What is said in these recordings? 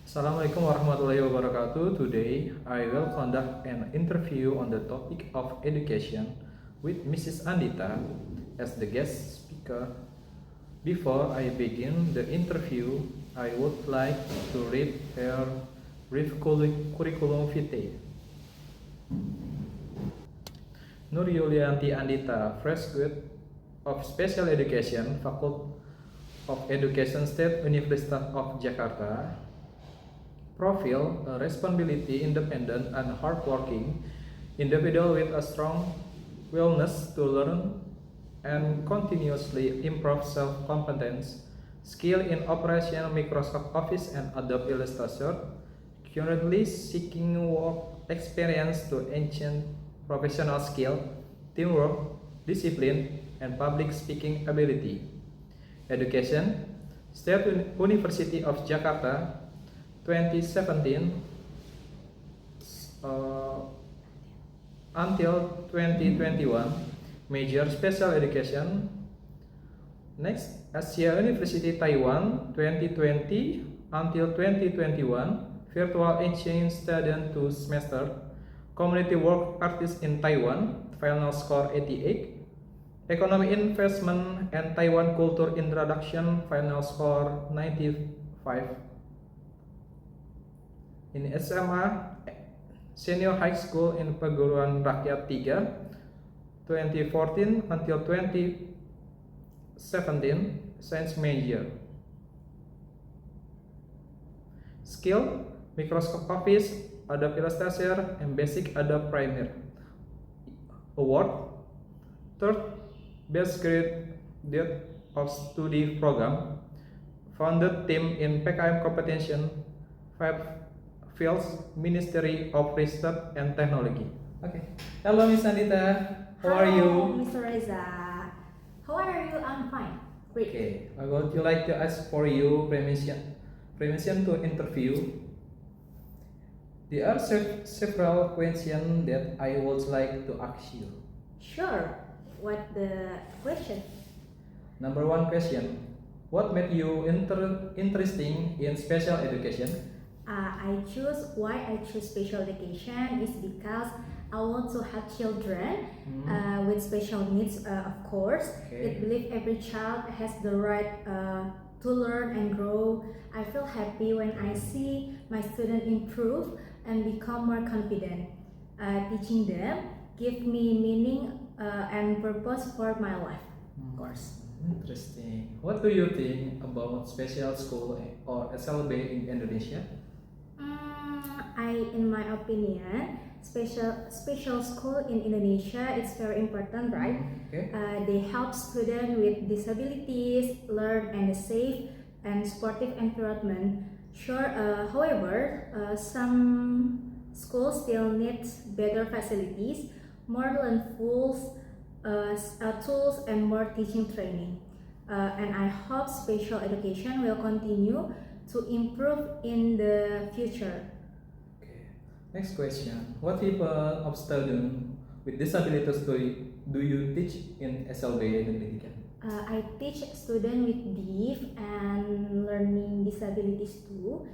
Assalamualaikum warahmatullahi wabarakatuh. Today, I will conduct an interview on the topic of education with Mrs. Andita as the guest speaker. Before I begin the interview, I would like to read her brief curriculum vitae. Nur Yulianti Andita, fresh graduate of Special Education, Faculty of Education, State University of Jakarta. Profile: a responsibility, independent, and hardworking individual with a strong willingness to learn and continuously improve self-competence, skill in operation Microsoft Office and Adobe Illustrator, currently seeking work experience to enhance professional skill, teamwork, discipline, and public speaking ability. Education: State University of Jakarta, 2017 until 2021, major special education. Next, Asia University Taiwan, 2020 until 2021, virtual exchange student 2 semester, community work artist in Taiwan, final score 88, economic investment and Taiwan culture introduction, final score 95. In SMA, Senior High School in Perguruan Rakyat 3, 2014 until 2017, Science major. Skill: Microsoft Office, Adobe Illustrator, and Basic Adobe Premiere. Award: third best graduate of study program, founded team in PKM competition, 5 fields, Ministry of Research and Technology. Okay. Hello, Miss Andita. How are you? Mr. Reza. How are you? I'm fine. Great. Okay. I would like to ask for you permission to interview. There are several questions that I would like to ask you. Sure. What the question? Number one question: what made you interesting in special education? Why I choose special education is because I want to help children with special needs, of course. Okay. I believe every child has the right to learn and grow. I feel happy when I see my student improve and become more confident. Teaching them give me meaning and purpose for my life, of course. Interesting. What do you think about special school or SLB in Indonesia? In my opinion, special school in Indonesia is very important, right? Okay. They help students with disabilities learn in a safe and supportive environment. Sure, however, some schools still need better facilities, more tools, and more teaching training. And I hope special education will continue to improve in the future. Okay. Next question: what type of student with disabilities do you teach in SLB Pendidikan? I teach students with deaf and learning disabilities too.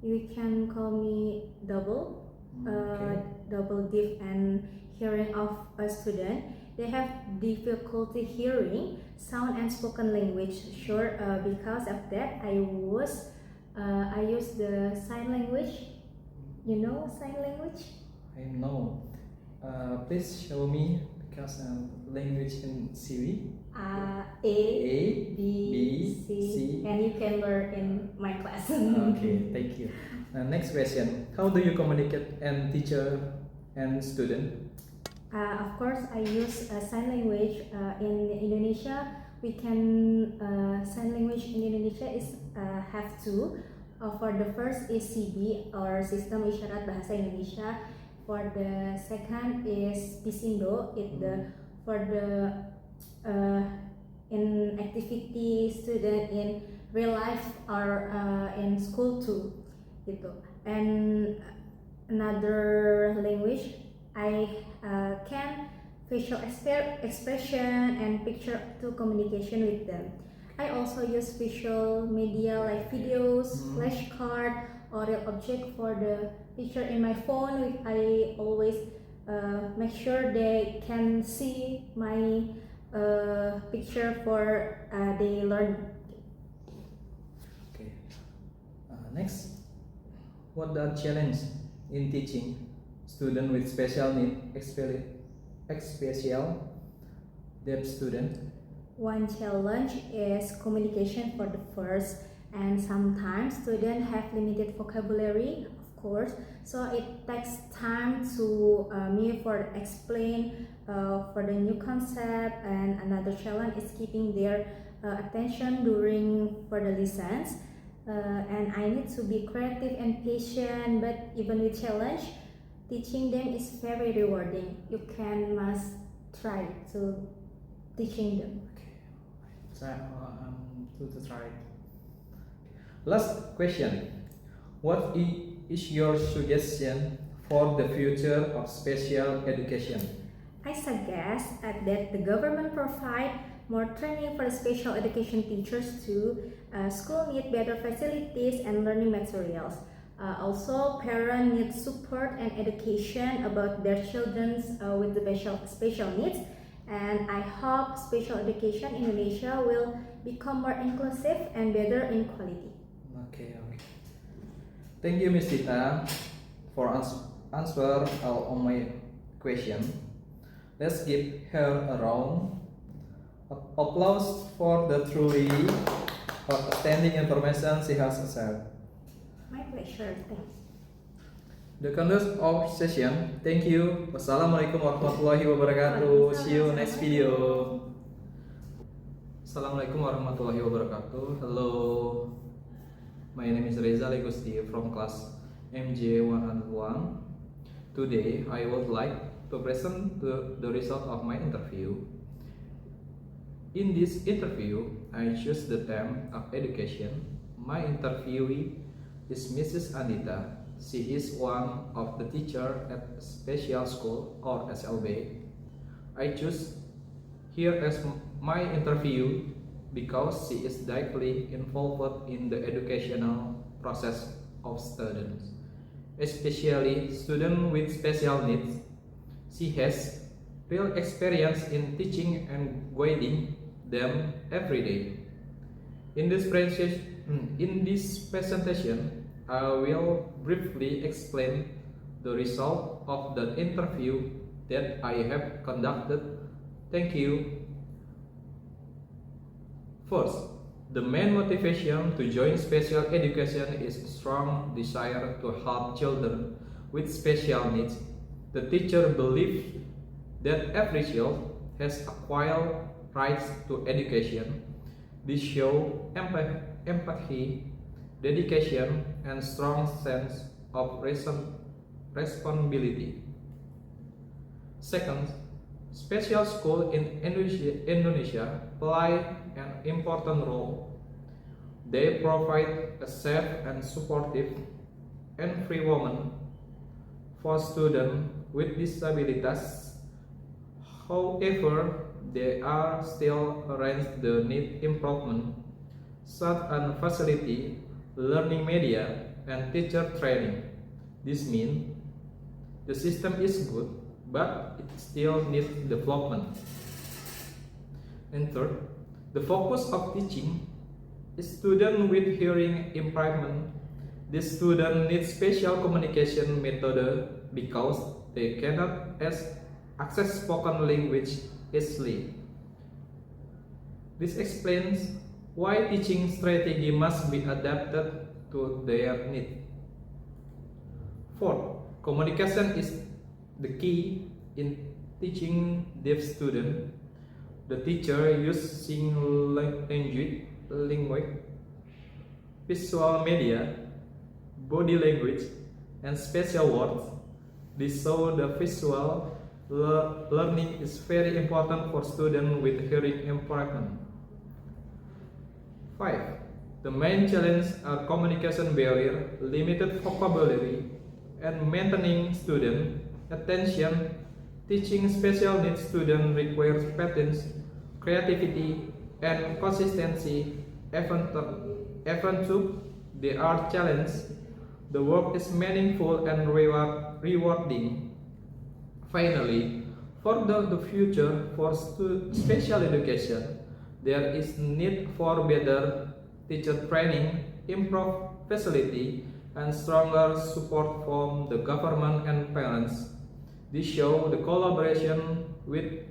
You can call me double deaf and hearing of a student. They have difficulty hearing sound and spoken language. Sure, because of that, I use the sign language. You know sign language? I know. Please show me because language in CV. A, B, C, and you can learn in my class. Okay, thank you. Next question: how do you communicate and teacher and student? Of course, I use sign language in Indonesia. We can sign language in Indonesia is have two. For the first is CB or Sistem Isyarat Bahasa Indonesia. For the second is Pisindo. For the in activity student in real life or in school too, gitu. And another language I can facial expression and picture to communication with them. I also use visual media like videos, flashcard, or real object for the picture in my phone. I always make sure they can see my picture for they learn. Okay. Next, what are challenges in teaching student with special need, special deaf student? One challenge is communication for the first, and sometimes students have limited vocabulary, of course, so it takes time to me for explain for the new concept. And another challenge is keeping their attention during for the lessons, and I need to be creative and patient. But even with challenge, teaching them is very rewarding. You can must try to teaching them. Try to try. Last question. What is your suggestion for the future of special education? I suggest that the government provide more training for special education teachers too. School need better facilities and learning materials. Also, parents need support and education about their children with the special needs. And I hope special education in Indonesia will become more inclusive and better in quality. Okay. Thank you, Miss Tita, for answer all of my question. Let's give her a round of applause for the truly outstanding information she has shared. My pleasure. Thanks. The conduct of session. Thank you. Wassalamualaikum warahmatullahi wabarakatuh. See you next video. Assalamualaikum warahmatullahi wabarakatuh. Hello. My name is Reza Legusti from class MJ 101. Today I would like to present the result of my interview. In this interview, I choose the theme of education. My interviewee is Mrs. Anita. She is one of the teacher at special school or SLB. I choose her as my interview because she is directly involved in the educational process of students, especially students with special needs. She has real experience in teaching and guiding them every day. In this presentation, I will briefly explain the result of the interview that I have conducted. Thank you. First, the main motivation to join special education is a strong desire to help children with special needs. The teacher believes that every child has equal rights to education. This shows empathy, dedication, and strong sense of responsibility. Second, special schools in Indonesia play an important role. They provide a safe and supportive environment for students with disabilities. However, there are still areas that need improvement, such as facility, learning media, and teacher training. This means the system is good, but it still needs development. And third, the focus of teaching is students with hearing impairment. These students need special communication method because they cannot access spoken language easily. This explains why teaching strategy must be adapted to their need. Fourth, communication is the key in teaching deaf students. The teacher using language, visual media, body language, and special words. This shows the visual learning is very important for students with hearing impairment. 5. The main challenges are communication barrier, limited vocabulary, and maintaining student attention. Teaching special needs students requires patience, creativity, and consistency. Even though there are challenges, The work is meaningful and rewarding. Finally, for the future for special education, there is need for better teacher training, improved facility, and stronger support from the government and parents. This show the collaboration with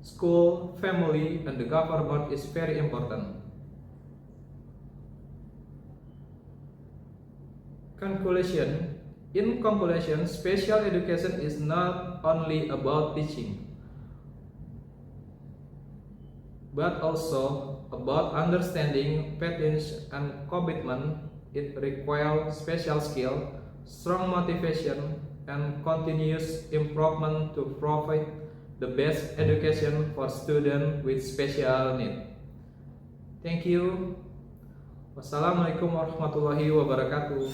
school, family, and the government is very important. Conclusion. In conclusion, special education is not only about teaching, but also about understanding patterns and commitment. It requires special skill, strong motivation, and continuous improvement to provide the best education for students with special needs. Thank you. Wassalamualaikum warahmatullahi wabarakatuh.